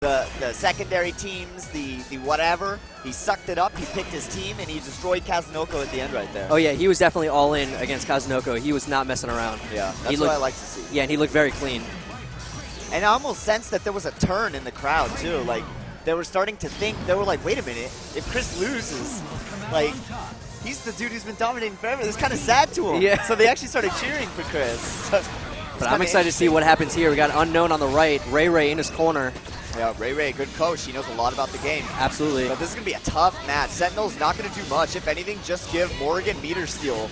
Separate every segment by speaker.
Speaker 1: the secondary teams, the whatever. He sucked it up, he picked his team, and he destroyed Kazunoko at the end right there.
Speaker 2: Oh yeah, he was definitely all in against Kazunoko. He was not messing around.
Speaker 1: Yeah, that's what I like to see.
Speaker 2: Yeah, and he looked very clean.
Speaker 1: And I almost sensed that there was a turn in the crowd too. Like, they were starting to think, they were like, wait a minute, if Chris loses, like, he's the dude who's been dominating forever. It's kind of sad to him.
Speaker 2: Yeah.
Speaker 1: So they actually started cheering for Chris.
Speaker 2: But I'm excited to see what happens here. We got Unkn0wn on the right, Ray in his corner.
Speaker 1: Yeah, Ray, good coach. He knows a lot about the game.
Speaker 2: Absolutely.
Speaker 1: But this is going to be a tough match. Sentinel's not going to do much. If anything, just give Morgan meter steal.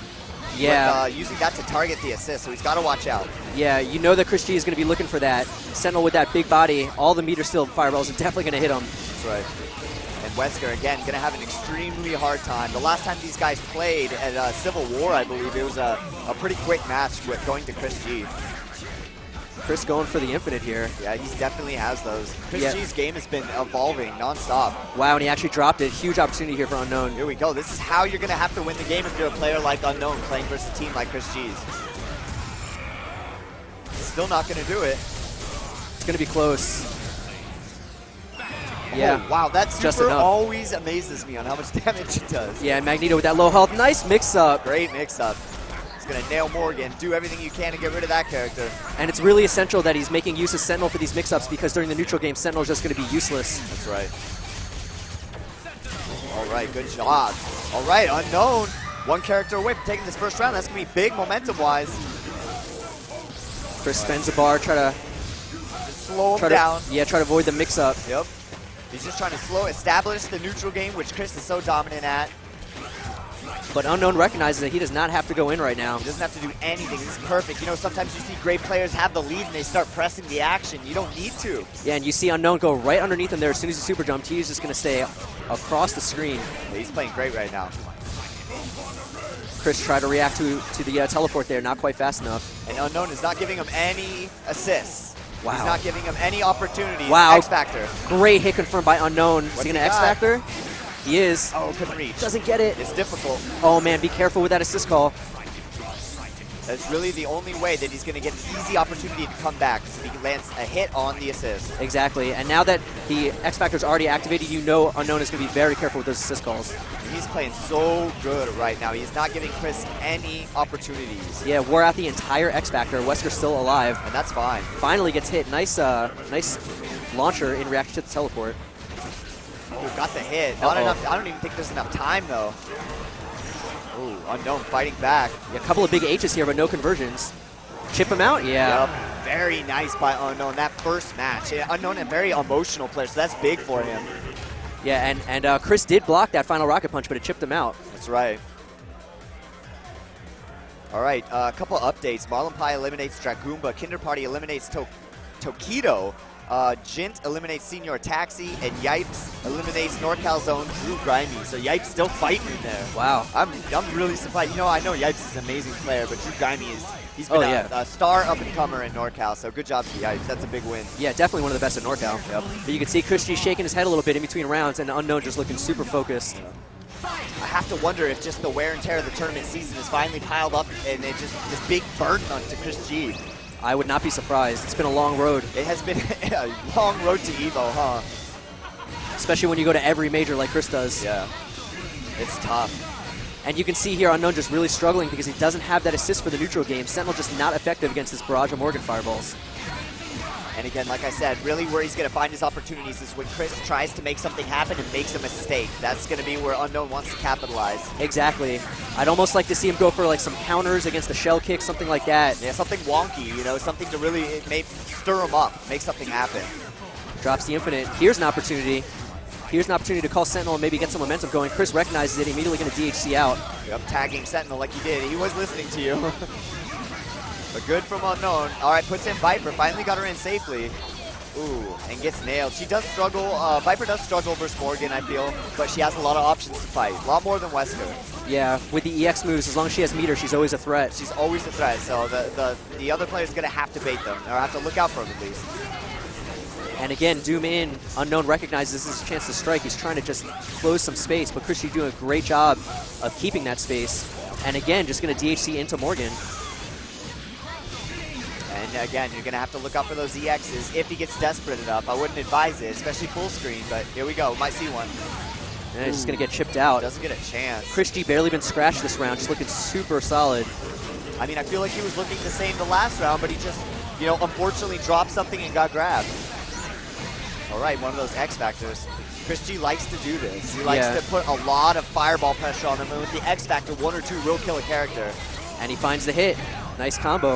Speaker 2: Yeah.
Speaker 1: With, using that to target the assist, so he's got to watch out.
Speaker 2: Yeah, you know that ChrisG is going to be looking for that. Sentinel with that big body, all the meter steal fireballs are definitely going to hit him.
Speaker 1: That's right. And Wesker, again, going to have an extremely hard time. The last time these guys played at Civil War, I believe, it was a pretty quick match with going to ChrisG.
Speaker 2: Chris going for the infinite here.
Speaker 1: Yeah, he definitely has those. ChrisG's game has been evolving nonstop.
Speaker 2: Wow, and he actually dropped it. Huge opportunity here for Unkn0wn.
Speaker 1: Here we go. This is how you're going to have to win the game if you're a player like Unkn0wn playing versus a team like ChrisG's. Still not going to do it.
Speaker 2: It's going to be close. Yeah.
Speaker 1: Oh, wow, that super always amazes me on how much damage it does.
Speaker 2: Yeah, Magneto with that low health. Nice mix-up.
Speaker 1: Great mix-up. Going to nail Morgan, do everything you can to get rid of that character.
Speaker 2: And it's really essential that he's making use of Sentinel for these mix-ups because during the neutral game, Sentinel is just going to be useless.
Speaker 1: That's right. All right, good job. All right, Unkn0wn, one character away from taking this first round. That's going to be big momentum-wise.
Speaker 2: Chris spends the bar, try to
Speaker 1: slow him down.
Speaker 2: Yeah, try to avoid the mix-up.
Speaker 1: Yep. He's just trying to establish the neutral game, which Chris is so dominant at.
Speaker 2: But Unkn0wn recognizes that he does not have to go in right now.
Speaker 1: He doesn't have to do anything. This is perfect. You know, sometimes you see great players have the lead and they start pressing the action. You don't need to.
Speaker 2: Yeah, and you see Unkn0wn go right underneath him there as soon as he super jumped. He's just going to stay across the screen.
Speaker 1: Yeah, he's playing great right now.
Speaker 2: Chris tried to react to the teleport there, not quite fast enough.
Speaker 1: And Unkn0wn is not giving him any assists.
Speaker 2: Wow.
Speaker 1: He's not giving him any opportunities.
Speaker 2: Wow.
Speaker 1: X-Factor.
Speaker 2: Great hit confirmed by Unkn0wn. Is he going to X-Factor? He is.
Speaker 1: Oh, couldn't reach.
Speaker 2: Doesn't get it.
Speaker 1: It's difficult.
Speaker 2: Oh, man, be careful with that assist call.
Speaker 1: That's really the only way that he's going to get an easy opportunity to come back, if he lands a hit on the assist.
Speaker 2: Exactly. And now that the X-Factor is already activated, you know Unkn0wn is going to be very careful with those assist calls.
Speaker 1: He's playing so good right now. He's not giving Chris any opportunities.
Speaker 2: Yeah, wore out the entire X-Factor. Wesker's still alive.
Speaker 1: And that's fine.
Speaker 2: Finally gets hit. Nice launcher in reaction to the teleport.
Speaker 1: Oh, got the hit. Not enough. I don't even think there's enough time, though. Ooh, Unkn0wn fighting back.
Speaker 2: Yeah, a couple of big H's here, but no conversions. Chip him out? Yeah.
Speaker 1: Yep. Very nice by Unkn0wn. That first match. Yeah, Unkn0wn, a very emotional player, so that's big for him.
Speaker 2: Yeah, and Chris did block that final rocket punch, but it chipped him out.
Speaker 1: That's right. All right, a couple updates. Marlon Pie eliminates Dragoomba. Kinder Party eliminates Tokido. Jint eliminates Senior Taxi, and Yipes eliminates NorCal Zone Drew Grimy. So Yipes still fighting in there.
Speaker 2: Wow.
Speaker 1: I'm really surprised. You know, I know Yipes is an amazing player, but Drew Grimy he's been a star up-and-comer in NorCal, so good job to Yipes. That's a big win.
Speaker 2: Yeah, definitely one of the best at NorCal.
Speaker 1: Yep.
Speaker 2: But you can see ChrisG shaking his head a little bit in between rounds, and Unkn0wn just looking super focused.
Speaker 1: I have to wonder if just the wear and tear of the tournament season has finally piled up, and it just this big burden onto ChrisG.
Speaker 2: I would not be surprised. It's been a long road.
Speaker 1: It has been a long road to EVO, huh?
Speaker 2: Especially when you go to every major like Chris does.
Speaker 1: Yeah, it's tough.
Speaker 2: And you can see here Unkn0wn just really struggling because he doesn't have that assist for the neutral game. Sentinel just not effective against this barrage of Morgan fireballs.
Speaker 1: And again, like I said, really where he's going to find his opportunities is when Chris tries to make something happen and makes a mistake. That's going to be where Unkn0wn wants to capitalize.
Speaker 2: Exactly. I'd almost like to see him go for like some counters against the shell kick, something like that.
Speaker 1: Yeah, something wonky, you know, something to really stir him up, make something happen.
Speaker 2: Drops the infinite. Here's an opportunity. Here's an opportunity to call Sentinel and maybe get some momentum going. Chris recognizes it, immediately going to DHC out.
Speaker 1: Yep, tagging Sentinel like he did. He was listening to you. But good from Unkn0wn. All right, puts in Viper. Finally got her in safely. Ooh, and gets nailed. She does struggle. Viper does struggle versus Morgan, I feel, but she has a lot of options to fight. A lot more than Wesker.
Speaker 2: Yeah, with the EX moves, as long as she has meter, she's always a threat.
Speaker 1: She's always a threat, so the other player's going to have to bait them, or have to look out for them at least.
Speaker 2: And again, Doom in. Unkn0wn recognizes this is a chance to strike. He's trying to just close some space, but ChrisG doing a great job of keeping that space. And again, just going to DHC into Morgan.
Speaker 1: And And again, you're going to have to look out for those EXs if he gets desperate enough. I wouldn't advise it, especially full screen, but here we go. Might see one.
Speaker 2: And he's just going to get chipped out.
Speaker 1: Doesn't get a chance.
Speaker 2: ChrisG barely been scratched this round, just looking super solid.
Speaker 1: I mean, I feel like he was looking the same the last round, but he just, you know, unfortunately dropped something and got grabbed. All right, one of those X Factors. ChrisG likes to do this. He likes to put a lot of fireball pressure on him, and with the X Factor, 1 or 2 will kill a character.
Speaker 2: And he finds the hit. Nice combo.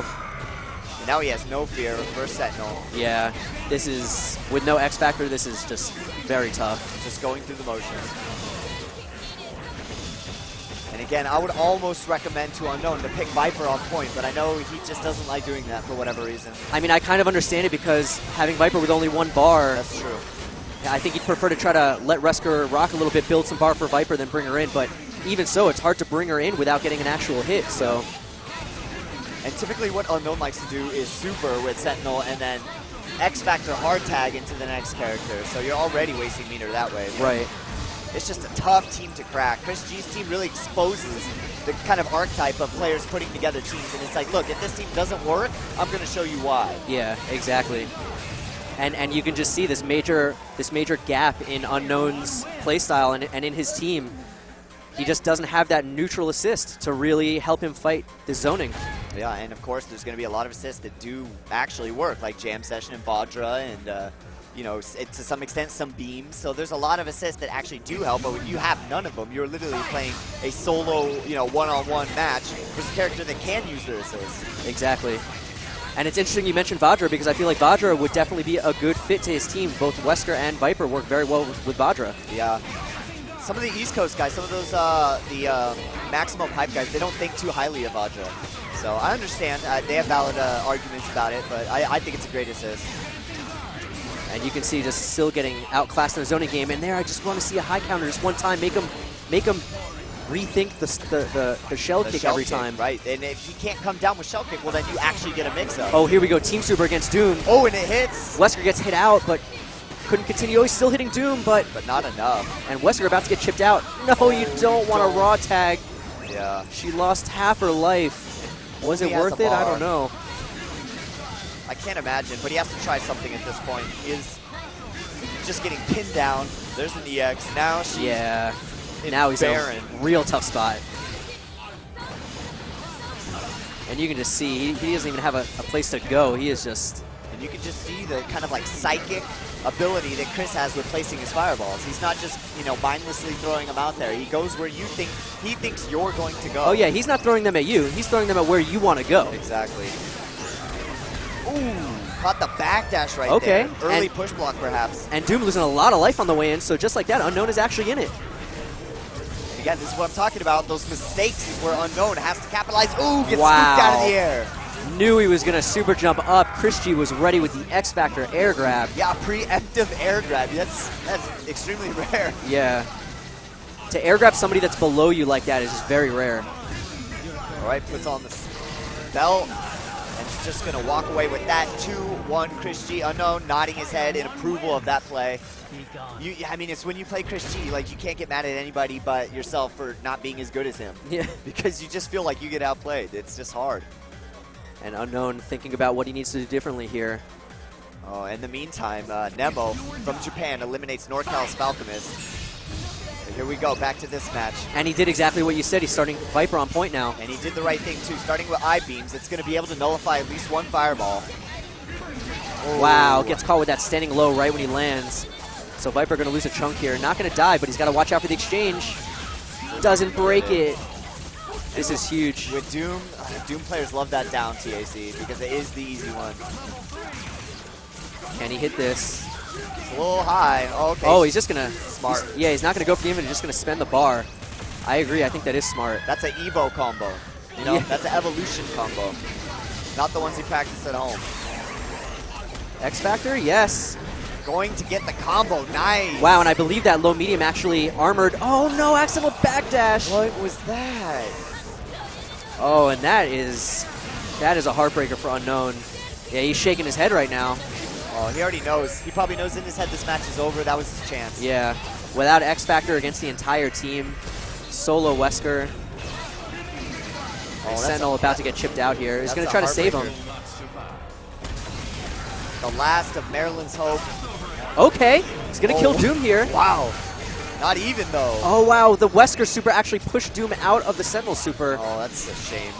Speaker 1: And now he has no fear versus Sentinel.
Speaker 2: Yeah, this is, with no X Factor, this is just very tough.
Speaker 1: Just going through the motions. And again, I would almost recommend to Unkn0wn to pick Viper on point, but I know he just doesn't like doing that for whatever reason.
Speaker 2: I mean, I kind of understand it because having Viper with only 1 bar.
Speaker 1: That's true.
Speaker 2: I think he'd prefer to try to let Wesker rock a little bit, build some bar for Viper, then bring her in. But even so, it's hard to bring her in without getting an actual hit. So,
Speaker 1: and typically what Unkn0wn likes to do is super with Sentinel and then X Factor hard tag into the next character. So you're already wasting meter that way.
Speaker 2: Right.
Speaker 1: It's just a tough team to crack. ChrisG's team really exposes the kind of archetype of players putting together teams. And it's like, look, if this team doesn't work, I'm going to show you why.
Speaker 2: Yeah, exactly. And you can just see this major gap in Unkn0wn's playstyle and in his team. He just doesn't have that neutral assist to really help him fight the zoning.
Speaker 1: Yeah, and of course there's going to be a lot of assists that do actually work, like Jam Session and Vajra and, you know, to some extent some beams. So there's a lot of assists that actually do help, but when you have none of them, you're literally playing a solo, you know, one-on-one match versus a character that can use their assists.
Speaker 2: Exactly. And it's interesting you mentioned Vajra because I feel like Vajra would definitely be a good fit to his team. Both Wesker and Viper work very well with Vajra.
Speaker 1: Yeah. Some of the East Coast guys, some of those the Maximum Hype guys, they don't think too highly of Vajra. So I understand. They have valid arguments about it, but I think it's a great assist.
Speaker 2: And you can see just still getting outclassed in the zoning game. And there, I just want to see a high counter just one time, make him rethink the shell kick every time.
Speaker 1: Right, and if he can't come down with shell kick, well then you actually get a mix-up.
Speaker 2: Oh, here we go, Team Super against Doom.
Speaker 1: Oh, and it hits.
Speaker 2: Wesker gets hit out, but couldn't continue. Oh, he's still hitting Doom, but
Speaker 1: not enough.
Speaker 2: And Wesker about to get chipped out. No, you don't want a raw tag.
Speaker 1: Yeah.
Speaker 2: She lost half her life. Was it worth it? I don't know.
Speaker 1: I can't imagine, but he has to try something at this point. He is just getting pinned down. There's an EX. Now she's
Speaker 2: now he's
Speaker 1: barren.
Speaker 2: in a real tough spot. And you can just see, he doesn't even have a place to go. He is just...
Speaker 1: And you can just see the kind of like psychic ability that Chris has with placing his fireballs. He's not just, you know, mindlessly throwing them out there. He goes where you think, he thinks you're going to go.
Speaker 2: Oh yeah, he's not throwing them at you. He's throwing them at where you want to go.
Speaker 1: Exactly. Ooh, caught the backdash right there. Early push block perhaps.
Speaker 2: And Doom losing a lot of life on the way in, so just like that, Unkn0wn is actually in it.
Speaker 1: Again, this is what I'm talking about. Those mistakes is where Unkn0wn has to capitalize. Ooh, gets scooped out of the air.
Speaker 2: Knew he was going to super jump up. ChrisG was ready with the X Factor air grab.
Speaker 1: Yeah, preemptive air grab. That's extremely rare.
Speaker 2: Yeah. To air grab somebody that's below you like that is just very rare.
Speaker 1: All right, puts on the belt. And he's just going to walk away with that 2-1 ChrisG. Unkn0wn nodding his head in approval of that play. I mean, it's when you play ChrisG, like, you can't get mad at anybody but yourself for not being as good as him.
Speaker 2: Yeah.
Speaker 1: Because you just feel like you get outplayed. It's just hard.
Speaker 2: And Unkn0wn thinking about what he needs to do differently here.
Speaker 1: Oh, in the meantime, Nemo from Japan eliminates NorCal's Falcomist. Here we go, back to this match.
Speaker 2: And he did exactly what you said. He's starting Viper on point now.
Speaker 1: And he did the right thing, too. Starting with I-beams, it's going to be able to nullify at least one fireball.
Speaker 2: Oh. Wow, gets caught with that standing low right when he lands. So Viper going to lose a chunk here. Not going to die, but he's got to watch out for the exchange. Doesn't break it. This is huge.
Speaker 1: With Doom, Doom players love that down TAC because it is the easy one.
Speaker 2: Can he hit this?
Speaker 1: It's a little high. Okay.
Speaker 2: Oh, he's just going to...
Speaker 1: Smart.
Speaker 2: He's not going to go for the infinite, he's just going to spend the bar. I agree, I think that is smart.
Speaker 1: That's an EVO combo. You know, that's an evolution combo. Not the ones he practiced at home.
Speaker 2: X Factor, yes.
Speaker 1: Going to get the combo, nice.
Speaker 2: Wow, and I believe that low medium actually armored. Oh no, accidental backdash.
Speaker 1: What was that?
Speaker 2: Oh, and that is a heartbreaker for Unkn0wn. Yeah, he's shaking his head right now.
Speaker 1: Oh, he already knows. He probably knows in his head this match is over. That was his chance.
Speaker 2: Yeah, without X Factor against the entire team, solo Wesker. Oh, Sentinel about to get chipped out here. He's going to try to save him.
Speaker 1: The last of Maryland's hope.
Speaker 2: Okay, he's gonna kill Doom here.
Speaker 1: Wow. Not even though.
Speaker 2: Oh wow, the Wesker super actually pushed Doom out of the Sentinel super.
Speaker 1: Oh, that's a shame.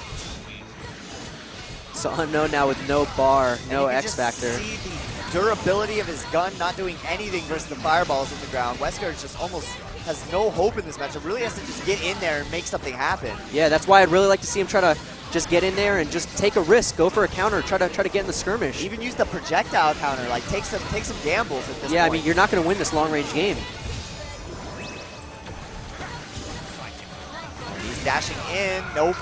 Speaker 2: So Unkn0wn now with no bar, no
Speaker 1: And you
Speaker 2: X
Speaker 1: can just
Speaker 2: factor.
Speaker 1: see the durability of his gun not doing anything versus the fireballs on the ground. Wesker just almost has no hope in this matchup. Really has to just get in there and make something happen.
Speaker 2: Yeah, that's why I'd really like to see him try to just get in there and just take a risk, go for a counter, try to get in the skirmish.
Speaker 1: Even use the projectile counter, like take some gambles at this point.
Speaker 2: Yeah, I mean, you're not going to win this long-range game.
Speaker 1: He's dashing in. Nope.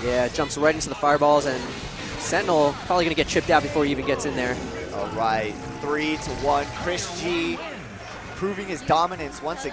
Speaker 2: Yeah, jumps right into the fireballs, and Sentinel probably going to get chipped out before he even gets in there.
Speaker 1: All right, 3-1. ChrisG proving his dominance once again.